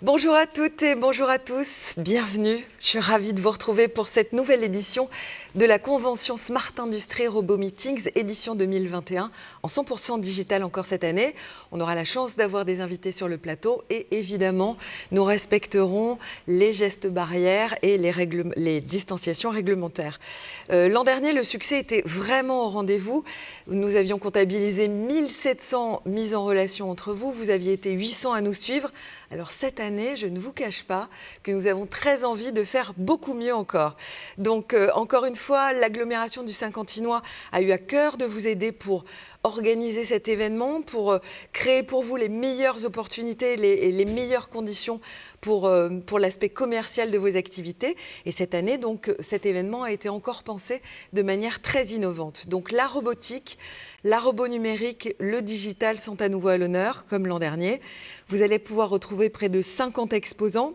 Bonjour à toutes et bonjour à tous, bienvenue. Je suis ravie de vous retrouver pour cette nouvelle édition de la convention Smart Industry Robot Meetings, édition 2021, en 100% digital encore cette année. On aura la chance d'avoir des invités sur le plateau et évidemment, nous respecterons les gestes barrières et les distanciations réglementaires. L'an dernier, le succès était vraiment au rendez-vous. Nous avions comptabilisé 1700 mises en relation entre vous. Vous aviez été 800 à nous suivre. Alors cette année, je ne vous cache pas que nous avons très envie de faire beaucoup mieux encore. Donc encore une fois, l'agglomération du Saint-Quentinois a eu à cœur de vous aider pour organiser cet événement, pour créer pour vous les meilleures opportunités et les meilleures conditions pour l'aspect commercial de vos activités. Et cette année, donc, cet événement a été encore pensé de manière très innovante. Donc la robotique, la robot numérique, le digital sont à nouveau à l'honneur, comme l'an dernier. Vous allez pouvoir retrouver près de 50 exposants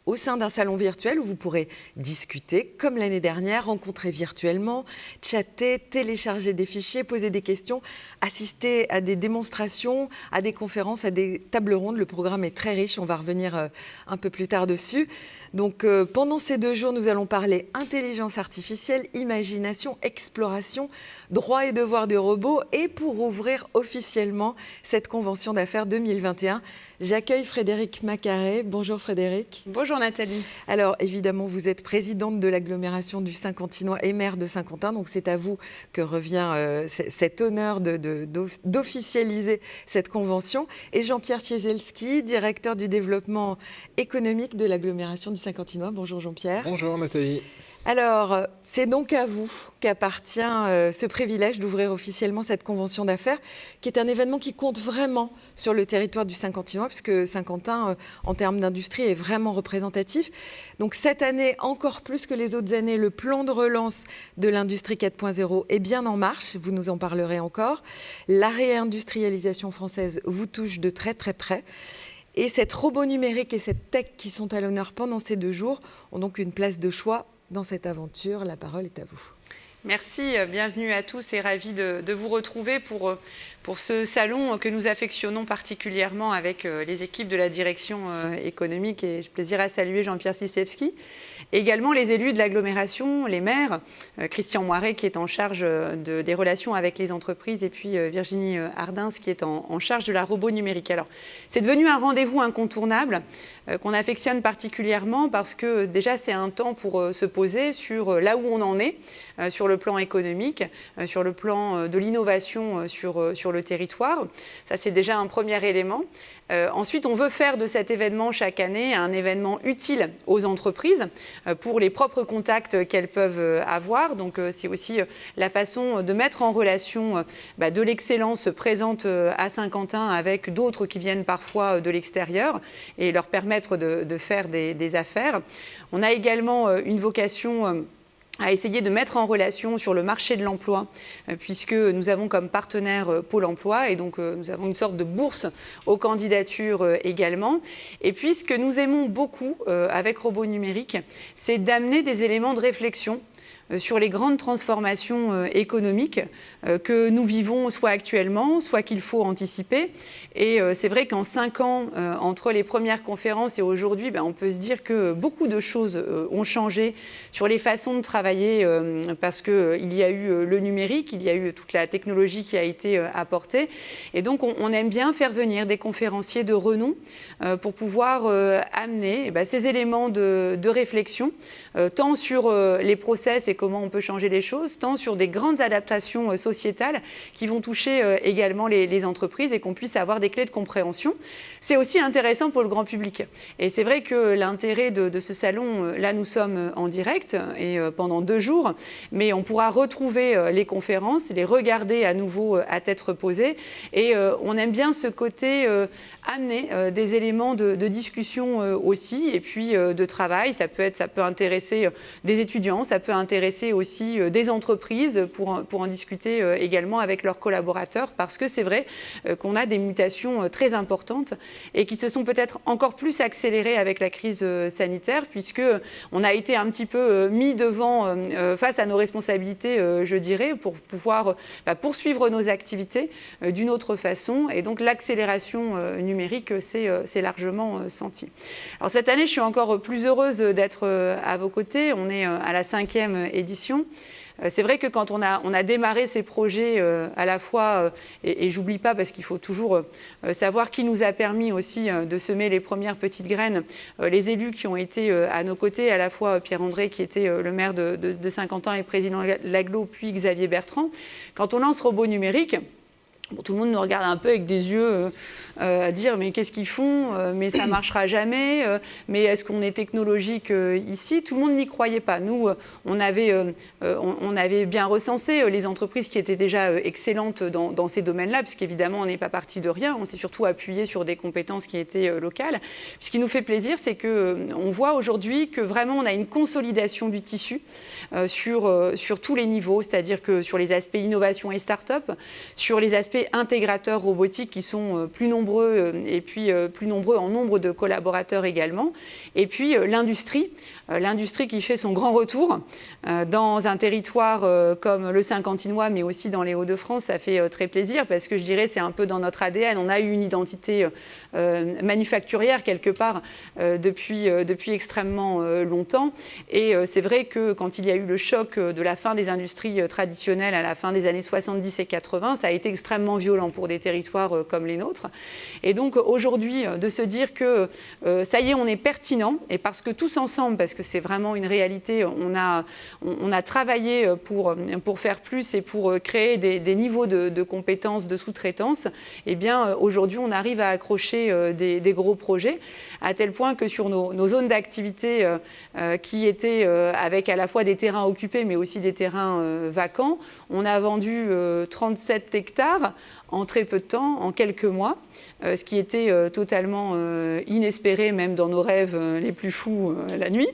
au sein d'un salon virtuel où vous pourrez discuter, comme l'année dernière, rencontrer virtuellement, chatter, télécharger des fichiers, poser des questions, assister à des démonstrations, à des conférences, à des tables rondes. Le programme est très riche, on va revenir un peu plus tard dessus. Donc pendant ces 2 jours, nous allons parler intelligence artificielle, imagination, exploration, droits et devoirs du robot. Et pour ouvrir officiellement cette convention d'affaires 2021, j'accueille Frédéric Macaré. Bonjour Frédéric. Bonjour Nathalie. Alors évidemment, vous êtes présidente de l'agglomération du Saint-Quentinois et maire de Saint-Quentin. Donc c'est à vous que revient cet honneur d'officialiser cette convention. Et Jean-Pierre Cieselski, directeur du développement économique de l'agglomération du Saint-Quentinois. Bonjour Jean-Pierre. Bonjour Nathalie. Alors, c'est donc à vous qu'appartient ce privilège d'ouvrir officiellement cette convention d'affaires, qui est un événement qui compte vraiment sur le territoire du Saint-Quentinois, puisque Saint-Quentin, en termes d'industrie, est vraiment représentatif. Donc cette année, encore plus que les autres années, le plan de relance de l'industrie 4.0 est bien en marche, vous nous en parlerez encore. La réindustrialisation française vous touche de très très près. Et cette robot numérique et cette tech qui sont à l'honneur pendant ces 2 jours ont donc une place de choix dans cette aventure. La parole est à vous. Merci, bienvenue à tous et ravi de vous retrouver pour ce salon que nous affectionnons particulièrement avec les équipes de la direction économique. Et j'ai plaisir à saluer Jean-Pierre Cieselski. Également les élus de l'agglomération, les maires, Christian Moiret qui est en charge des relations avec les entreprises et puis Virginie Ardins qui est en charge de la robot numérique. Alors, c'est devenu un rendez-vous incontournable qu'on affectionne particulièrement parce que déjà c'est un temps pour se poser sur là où on en est, sur le plan économique, sur le plan de l'innovation sur le territoire. Ça, c'est déjà un premier élément. Ensuite, on veut faire de cet événement chaque année un événement utile aux entreprises pour les propres contacts qu'elles peuvent avoir. Donc, c'est aussi la façon de mettre en relation de l'excellence présente à Saint-Quentin avec d'autres qui viennent parfois de l'extérieur et leur permettre de faire des affaires. On a également une vocation à essayer de mettre en relation sur le marché de l'emploi, puisque nous avons comme partenaire Pôle emploi et donc nous avons une sorte de bourse aux candidatures également. Et puis ce que nous aimons beaucoup avec Robot Numérique, c'est d'amener des éléments de réflexion sur les grandes transformations économiques que nous vivons soit actuellement, soit qu'il faut anticiper. Et c'est vrai qu'en 5 ans, entre les premières conférences et aujourd'hui, on peut se dire que beaucoup de choses ont changé sur les façons de travailler parce qu'il y a eu le numérique, il y a eu toute la technologie qui a été apportée. Et donc, on aime bien faire venir des conférenciers de renom pour pouvoir amener ces éléments de réflexion, tant sur les process et comment on peut changer les choses, tant sur des grandes adaptations sociétales qui vont toucher également les entreprises et qu'on puisse avoir des clés de compréhension. C'est aussi intéressant pour le grand public. Et c'est vrai que l'intérêt de ce salon, là nous sommes en direct et pendant 2 jours, mais on pourra retrouver les conférences, les regarder à nouveau à tête reposée. Et on aime bien ce côté amener des éléments de discussion aussi et puis de travail. Ça peut intéresser des étudiants, ça peut intéresser intéresser aussi des entreprises pour en discuter également avec leurs collaborateurs, parce que c'est vrai qu'on a des mutations très importantes et qui se sont peut-être encore plus accélérées avec la crise sanitaire, puisqu'on a été un petit peu mis devant, face à nos responsabilités, je dirais, pour pouvoir poursuivre nos activités d'une autre façon. Et donc l'accélération numérique, c'est largement senti. Alors cette année, je suis encore plus heureuse d'être à vos côtés. On est à la 5e édition. C'est vrai que quand on a démarré ces projets à la fois, et j'oublie pas parce qu'il faut toujours savoir qui nous a permis aussi de semer les premières petites graines, les élus qui ont été à nos côtés, à la fois Pierre-André qui était le maire de Saint-Quentin et président de l'Agglo, puis Xavier Bertrand. Quand on lance Robot Numérique, tout le monde nous regarde un peu avec des yeux à dire mais qu'est-ce qu'ils font, mais ça ne marchera jamais, mais est-ce qu'on est technologique ici? Tout le monde n'y croyait pas. Nous, on avait bien recensé les entreprises qui étaient déjà excellentes dans ces domaines-là, puisqu'évidemment on n'est pas parti de rien, on s'est surtout appuyé sur des compétences qui étaient locales. Ce qui nous fait plaisir, c'est qu'on voit aujourd'hui que vraiment on a une consolidation du tissu sur tous les niveaux, c'est-à-dire que sur les aspects innovation et start-up, sur les aspects intégrateurs robotiques qui sont plus nombreux et puis plus nombreux en nombre de collaborateurs également. Et puis l'industrie qui fait son grand retour dans un territoire comme le Saint-Quentinois, mais aussi dans les Hauts-de-France. Ça fait très plaisir parce que je dirais c'est un peu dans notre ADN. On a eu une identité manufacturière quelque part depuis extrêmement longtemps. Et c'est vrai que quand il y a eu le choc de la fin des industries traditionnelles à la fin des années 70 et 80, ça a été extrêmement violent pour des territoires comme les nôtres. Et donc aujourd'hui, de se dire que ça y est, on est pertinent, et parce que tous ensemble, parce que c'est vraiment une réalité, on a travaillé pour faire plus et pour créer des niveaux de compétences, de sous-traitance, et bien aujourd'hui, on arrive à accrocher des gros projets, à tel point que sur nos zones d'activité qui étaient avec à la fois des terrains occupés, mais aussi des terrains vacants, on a vendu 37 hectares en très peu de temps, en quelques mois, ce qui était totalement inespéré, même dans nos rêves les plus fous la nuit,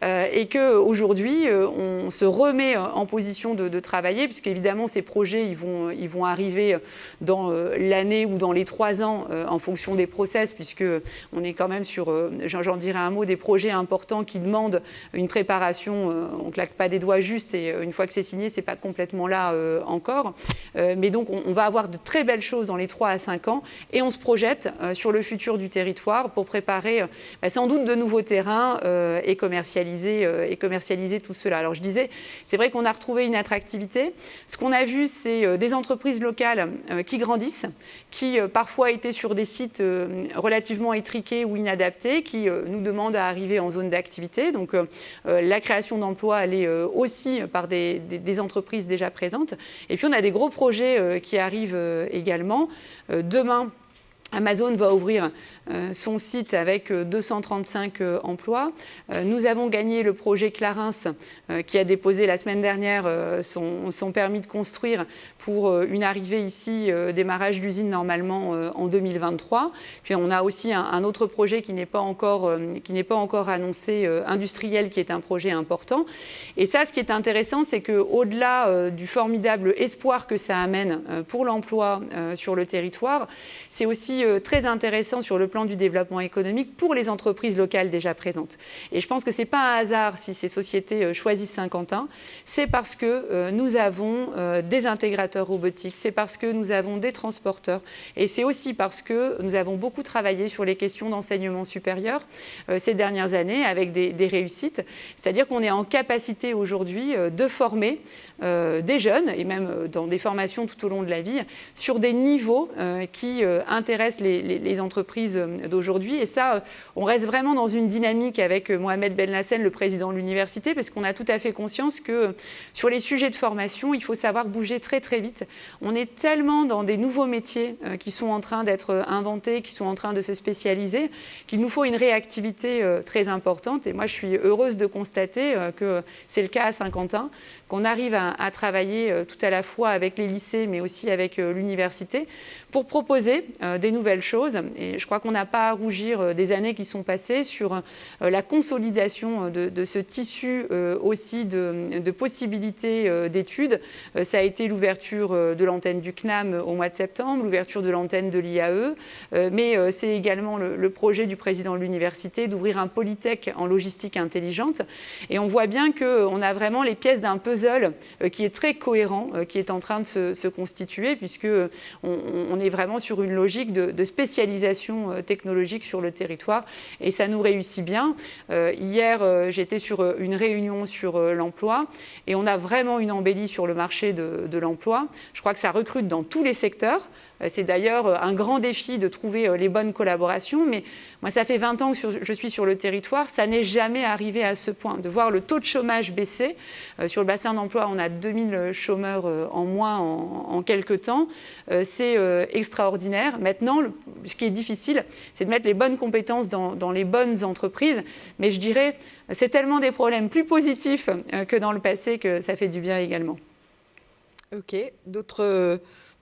et qu'aujourd'hui, on se remet en position de travailler, puisqu'évidemment, ces projets, ils vont arriver dans l'année ou dans les 3 ans, en fonction des process, puisqu'on est quand même sur, j'en dirais un mot, des projets importants qui demandent une préparation, on ne claque pas des doigts juste, et une fois que c'est signé, ce n'est pas complètement là encore. Mais donc, on va avoir de très belles choses dans les 3 à 5 ans, et on se projette sur le futur du territoire pour préparer sans doute de nouveaux terrains et commercialiser tout cela. Alors je disais, c'est vrai qu'on a retrouvé une attractivité. Ce qu'on a vu, c'est des entreprises locales qui grandissent, qui parfois étaient sur des sites relativement étriqués ou inadaptés, qui nous demandent à arriver en zone d'activité. Donc la création d'emplois, elle est aussi par des entreprises déjà présentes. Et puis on a des gros projets qui arrivent également. Demain, Amazon va ouvrir son site avec 235 emplois. Nous avons gagné le projet Clarins qui a déposé la semaine dernière son permis de construire pour une arrivée ici, démarrage d'usine normalement en 2023. Puis on a aussi un autre projet qui n'est pas encore annoncé, industriel, qui est un projet important. Et ça, ce qui est intéressant, c'est qu'au-delà du formidable espoir que ça amène pour l'emploi sur le territoire, c'est aussi très intéressant sur le plan du développement économique pour les entreprises locales déjà présentes. Et je pense que ce n'est pas un hasard si ces sociétés choisissent Saint-Quentin, c'est parce que nous avons des intégrateurs robotiques, c'est parce que nous avons des transporteurs, et c'est aussi parce que nous avons beaucoup travaillé sur les questions d'enseignement supérieur ces dernières années avec des réussites, c'est-à-dire qu'on est en capacité aujourd'hui de former des jeunes, et même dans des formations tout au long de la vie, sur des niveaux qui intéressent les entreprises d'aujourd'hui. Et ça, on reste vraiment dans une dynamique avec Mohamed Ben Lassen, le président de l'université, parce qu'on a tout à fait conscience que sur les sujets de formation, il faut savoir bouger très très vite. On est tellement dans des nouveaux métiers qui sont en train d'être inventés, qui sont en train de se spécialiser, qu'il nous faut une réactivité très importante. Et moi, je suis heureuse de constater que c'est le cas à Saint-Quentin, qu'on arrive à travailler tout à la fois avec les lycées, mais aussi avec l'université, pour proposer des nouvelles choses. Et je crois qu'on n'a pas à rougir des années qui sont passées sur la consolidation de ce tissu aussi de possibilités d'études. Ça a été l'ouverture de l'antenne du CNAM au mois de septembre, l'ouverture de l'antenne de l'IAE, mais c'est également le projet du président de l'université d'ouvrir un polytech en logistique intelligente. Et on voit bien qu'on a vraiment les pièces d'un puzzle qui est très cohérent, qui est en train de se constituer, puisqu'on est vraiment sur une logique de spécialisation technologique sur le territoire. Et ça nous réussit bien. Hier, j'étais sur une réunion sur l'emploi et on a vraiment une embellie sur le marché de l'emploi. Je crois que ça recrute dans tous les secteurs. C'est d'ailleurs un grand défi de trouver les bonnes collaborations. Mais moi, ça fait 20 ans que je suis sur le territoire. Ça n'est jamais arrivé à ce point. De voir le taux de chômage baisser. Sur le bassin d'emploi, on a 2000 chômeurs en moins en quelques temps. C'est extraordinaire. Maintenant, ce qui est difficile, c'est de mettre les bonnes compétences dans les bonnes entreprises. Mais je dirais, c'est tellement des problèmes plus positifs que dans le passé que ça fait du bien également. Ok.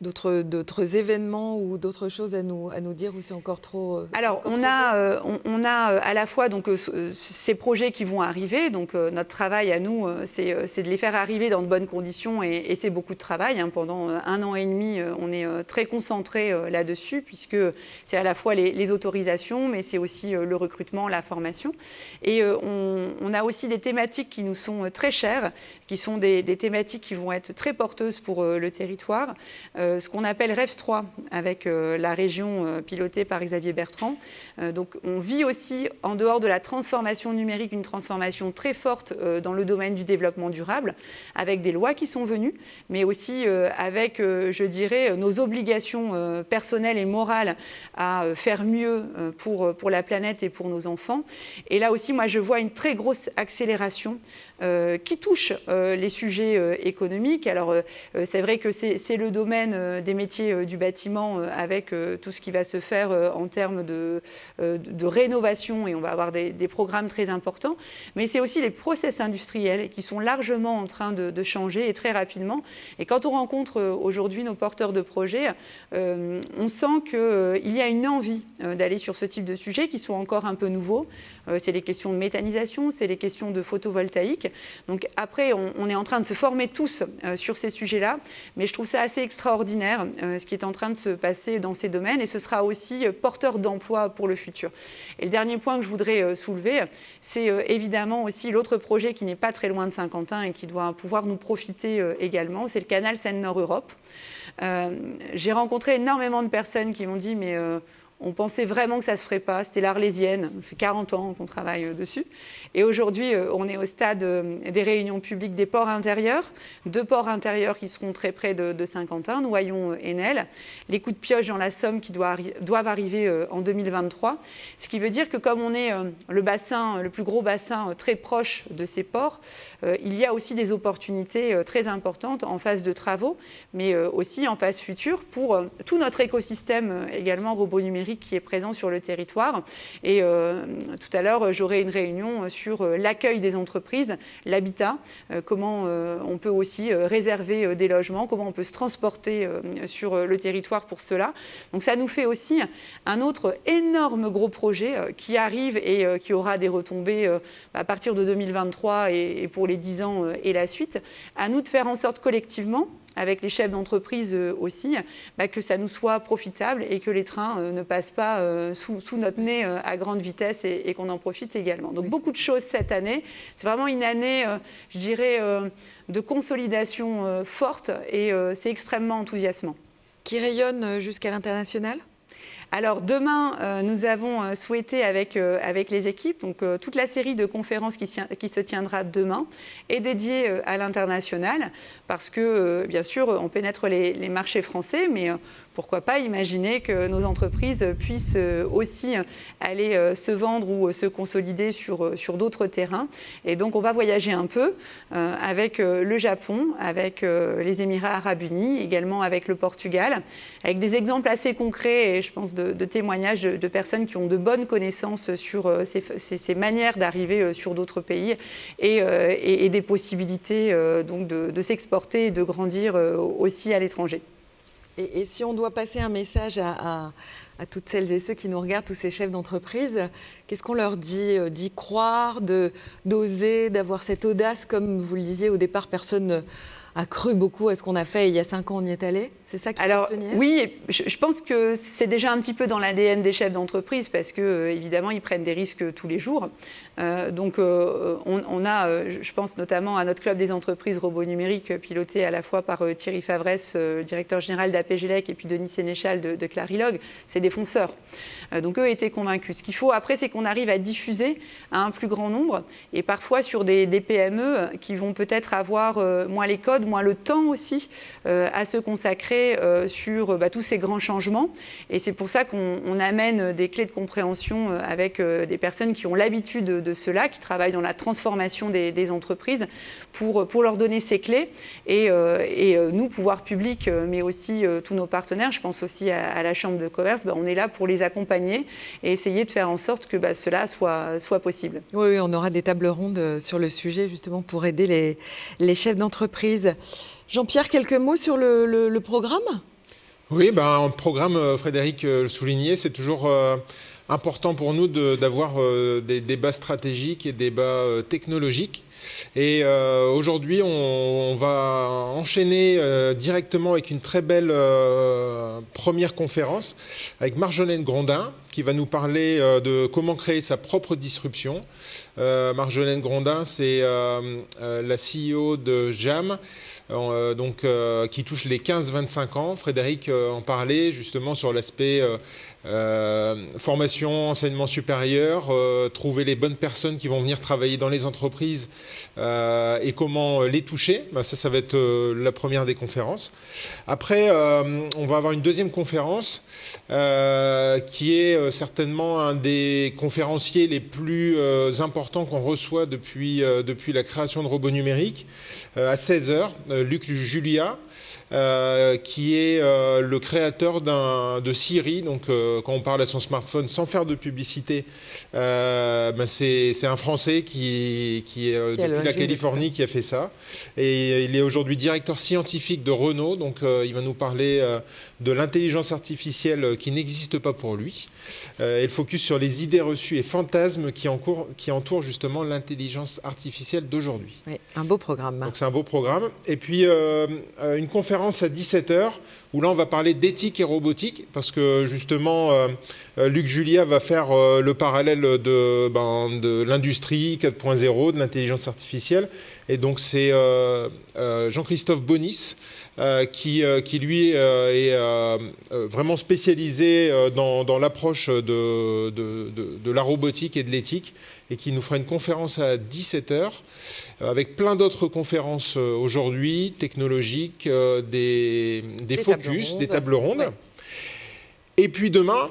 D'autres événements ou d'autres choses à nous dire, ou c'est encore trop... Alors, on a à la fois donc, ces projets qui vont arriver. Donc, notre travail à nous, c'est de les faire arriver dans de bonnes conditions et c'est beaucoup de travail. Hein. Pendant 1 an et demi, on est très concentré là-dessus puisque c'est à la fois les autorisations, mais c'est aussi le recrutement, la formation. Et on a aussi des thématiques qui nous sont très chères, qui sont des thématiques qui vont être très porteuses pour le territoire. Ce qu'on appelle REF 3 avec la région pilotée par Xavier Bertrand. Donc on vit aussi en dehors de la transformation numérique une transformation très forte dans le domaine du développement durable avec des lois qui sont venues, mais aussi avec, je dirais, nos obligations personnelles et morales à faire mieux pour la planète et pour nos enfants. Et là aussi, moi, je vois une très grosse accélération qui touche les sujets économiques. Alors, c'est vrai que c'est le domaine des métiers du bâtiment avec tout ce qui va se faire en termes de rénovation et on va avoir des programmes très importants. Mais c'est aussi les process industriels qui sont largement en train de changer et très rapidement. Et quand on rencontre aujourd'hui nos porteurs de projets, on sent qu'il y a une envie d'aller sur ce type de sujets qui sont encore un peu nouveaux. C'est les questions de méthanisation, c'est les questions de photovoltaïque. Donc après, on est en train de se former tous sur ces sujets-là, mais je trouve ça assez extraordinaire ce qui est en train de se passer dans ces domaines et ce sera aussi porteur d'emploi pour le futur. Et le dernier point que je voudrais soulever, c'est évidemment aussi l'autre projet qui n'est pas très loin de Saint-Quentin et qui doit pouvoir nous profiter également, c'est le canal Seine-Nord-Europe. J'ai rencontré énormément de personnes qui m'ont dit mais on pensait vraiment que ça ne se ferait pas. C'était l'Arlésienne. Ça fait 40 ans qu'on travaille dessus. Et aujourd'hui, on est au stade des réunions publiques des ports intérieurs. 2 ports intérieurs qui seront très près de Saint-Quentin, Noyon et Nesle. Les coups de pioche dans la Somme qui doivent arriver en 2023. Ce qui veut dire que comme on est le plus gros bassin très proche de ces ports, il y a aussi des opportunités très importantes en phase de travaux, mais aussi en phase future pour tout notre écosystème également robot numérique qui est présent sur le territoire. Et tout à l'heure, j'aurai une réunion sur l'accueil des entreprises, l'habitat, comment on peut aussi réserver des logements, comment on peut se transporter sur le territoire pour cela. Donc ça nous fait aussi un autre énorme gros projet qui arrive et qui aura des retombées à partir de 2023 et pour les 10 ans et la suite. À nous de faire en sorte collectivement, avec les chefs d'entreprise aussi, que ça nous soit profitable et que les trains ne passent pas sous notre nez à grande vitesse et qu'on en profite également. Donc beaucoup de choses cette année. C'est vraiment une année, je dirais, de consolidation forte et c'est extrêmement enthousiasmant. Qui rayonne jusqu'à l'international ? Alors demain, nous avons souhaité avec les équipes, donc toute la série de conférences qui se tiendra demain est dédiée à l'international parce que bien sûr on pénètre les marchés français, mais pourquoi pas imaginer que nos entreprises puissent aussi aller se vendre ou se consolider sur d'autres terrains. Et donc on va voyager un peu avec le Japon, avec les Émirats arabes unis, également avec le Portugal, avec des exemples assez concrets et je pense de témoignages de personnes qui ont de bonnes connaissances sur ces manières d'arriver sur d'autres pays et des possibilités donc de s'exporter et de grandir aussi à l'étranger. Et si on doit passer un message à à toutes celles et ceux qui nous regardent, tous ces chefs d'entreprise. Qu'est-ce qu'on leur dit? D'y croire, d'oser, d'avoir cette audace, comme vous le disiez au départ, personne a cru beaucoup à ce qu'on a fait. Il y a 5 ans, on y est allé. C'est ça qu'il faut tenir? Oui, je pense que c'est déjà un petit peu dans l'ADN des chefs d'entreprise parce que évidemment ils prennent des risques tous les jours. Donc on a, je pense notamment à notre club des entreprises robots numériques piloté à la fois par Thierry Favresse, directeur général d'APGLEC, et puis Denis Sénéchal de Clarilog. C'est des fonceurs. Donc eux étaient convaincus. Ce qu'il faut après, c'est qu'on arrive à diffuser à un plus grand nombre et parfois sur des PME qui vont peut-être avoir moins les codes, moins le temps aussi à se consacrer sur tous ces grands changements. Et c'est pour ça qu'on amène des clés de compréhension avec des personnes qui ont l'habitude de cela, qui travaillent dans la transformation des entreprises pour leur donner ces clés et nous, pouvoir public, mais aussi tous nos partenaires, je pense aussi à la Chambre de commerce, on est là pour les accompagner et essayer de faire en sorte que cela soit possible. Oui, on aura des tables rondes sur le sujet justement pour aider les chefs d'entreprise. Jean-Pierre, quelques mots sur le programme? Oui, un programme, Frédéric le soulignait, c'est toujours important pour nous d'avoir des débats stratégiques et des débats technologiques. Et aujourd'hui, on va enchaîner directement avec une très belle première conférence avec Marjolaine Grondin qui va nous parler de comment créer sa propre disruption. Marjolaine Grondin, c'est la CEO de Jam, qui touche les 15-25 ans. Frédéric en parlait justement sur l'aspect formation, enseignement supérieur, trouver les bonnes personnes qui vont venir travailler dans les entreprises et comment les toucher. Ça va être la première des conférences. Après, on va avoir une deuxième conférence qui est certainement un des conférenciers les plus importants qu'on reçoit depuis la création de Robots Numériques. À 16h, Luc Julia, qui est le créateur de Siri. Donc, quand on parle à son smartphone, sans faire de publicité, c'est un Français qui est depuis la Californie qui a fait ça. Et il est aujourd'hui directeur scientifique de Renault. Donc, il va nous parler de l'intelligence artificielle qui n'existe pas pour lui. Et le focus sur les idées reçues et fantasmes qui entourent justement l'intelligence artificielle d'aujourd'hui. Oui, un beau programme. Donc, c'est un beau programme. Et puis, une conférence à 17h où là, on va parler d'éthique et robotique parce que justement, Luc Julia va faire le parallèle de l'industrie 4.0, de l'intelligence artificielle. Et donc, c'est Jean-Christophe Bonis qui lui est vraiment spécialisé dans l'approche de la robotique et de l'éthique et qui nous fera une conférence à 17h avec plein d'autres conférences aujourd'hui, technologiques, des focus, des tables rondes. Ouais. Et puis demain,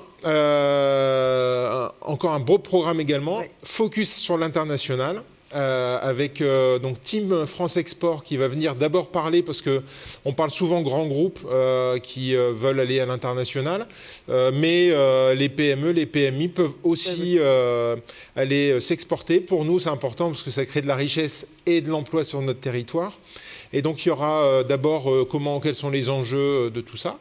encore un beau programme également, ouais. Focus sur l'international. Avec donc Team France Export qui va venir d'abord parler parce qu'on parle souvent grands groupes qui veulent aller à l'international, mais les PME, les PMI peuvent aussi aller s'exporter. Pour nous, c'est important parce que ça crée de la richesse et de l'emploi sur notre territoire. Et donc, il y aura d'abord quels sont les enjeux de tout ça.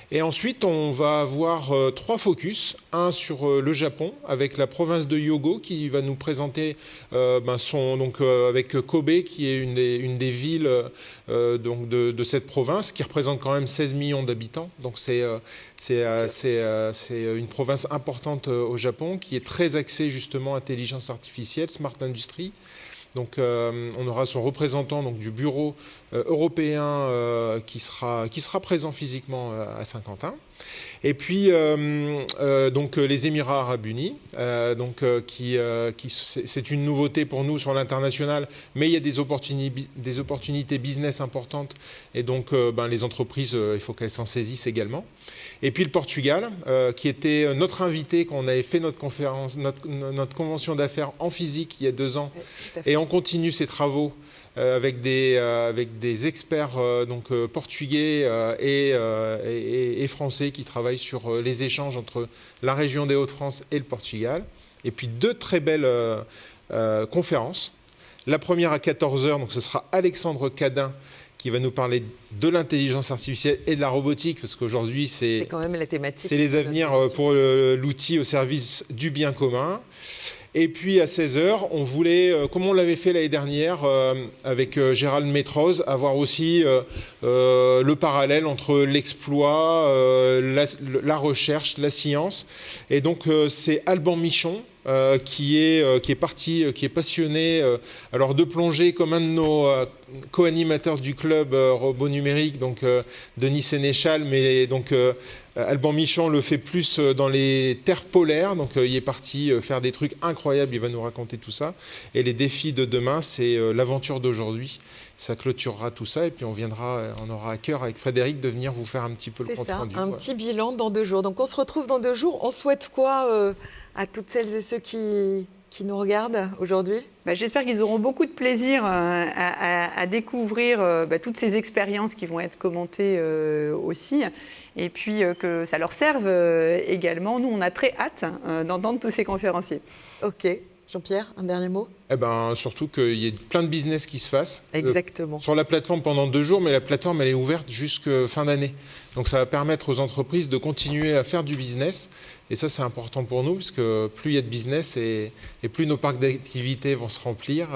Et ensuite, on va avoir 3 focus. Un sur le Japon, avec la province de Hyogo, qui va nous présenter avec Kobe, qui est une des villes de cette province, qui représente quand même 16 millions d'habitants. Donc, c'est une province importante au Japon, qui est très axée justement intelligence artificielle, smart industry. Donc, on aura son représentant du bureau européen qui sera présent physiquement à Saint-Quentin. Et puis, les Émirats arabes unis, c'est une nouveauté pour nous sur l'international, mais il y a des opportunités business importantes. Et donc, les entreprises, il faut qu'elles s'en saisissent également. Et puis le Portugal, qui était notre invité quand on avait fait notre conférence, notre convention d'affaires en physique il y a 2 ans. Oui, et on continue ces travaux avec des experts portugais et français qui travaillent sur les échanges entre la région des Hauts-de-France et le Portugal. Et puis 2 très belles conférences. La première à 14h, donc ce sera Alexandre Cadin, qui va nous parler de l'intelligence artificielle et de la robotique, parce qu'aujourd'hui, c'est quand même la thématique. C'est les avenirs pour l'outil au service du bien commun. Et puis à 16h, on voulait, comme on l'avait fait l'année dernière avec Gérald Métroz, avoir aussi le parallèle entre l'exploit, la recherche, la science. Et donc c'est Alban Michon qui est passionné alors de plongée comme un de nos co-animateurs du club robot numérique, donc Denis Sénéchal, mais donc Alban Michon le fait plus dans les terres polaires, donc il est parti faire des trucs incroyables, il va nous raconter tout ça. Et les défis de demain, c'est l'aventure d'aujourd'hui. Ça clôturera tout ça et puis on aura à cœur avec Frédéric de venir vous faire un petit peu le compte rendu. C'est ça, un petit bilan dans 2 jours. Donc on se retrouve dans 2 jours. On souhaite quoi à toutes celles et ceux qui nous regardent aujourd'hui? J'espère qu'ils auront beaucoup de plaisir à découvrir toutes ces expériences qui vont être commentées aussi, et puis que ça leur serve également. Nous, on a très hâte d'entendre tous ces conférenciers. Ok. Jean-Pierre, un dernier mot? Surtout qu'il y ait plein de business qui se fassent. Exactement. Sur la plateforme pendant 2 jours, mais la plateforme, elle est ouverte jusqu'à fin d'année. Donc ça va permettre aux entreprises de continuer à faire du business. Et ça, c'est important pour nous, parce que plus il y a de business et plus nos parcs d'activités vont se remplir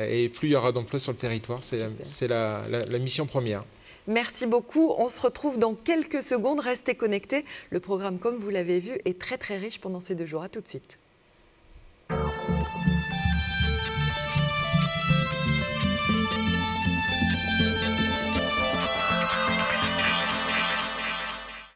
et plus il y aura d'emplois sur le territoire. C'est la mission première. Merci beaucoup. On se retrouve dans quelques secondes. Restez connectés. Le programme, comme vous l'avez vu, est très très riche pendant ces 2 jours. À tout de suite.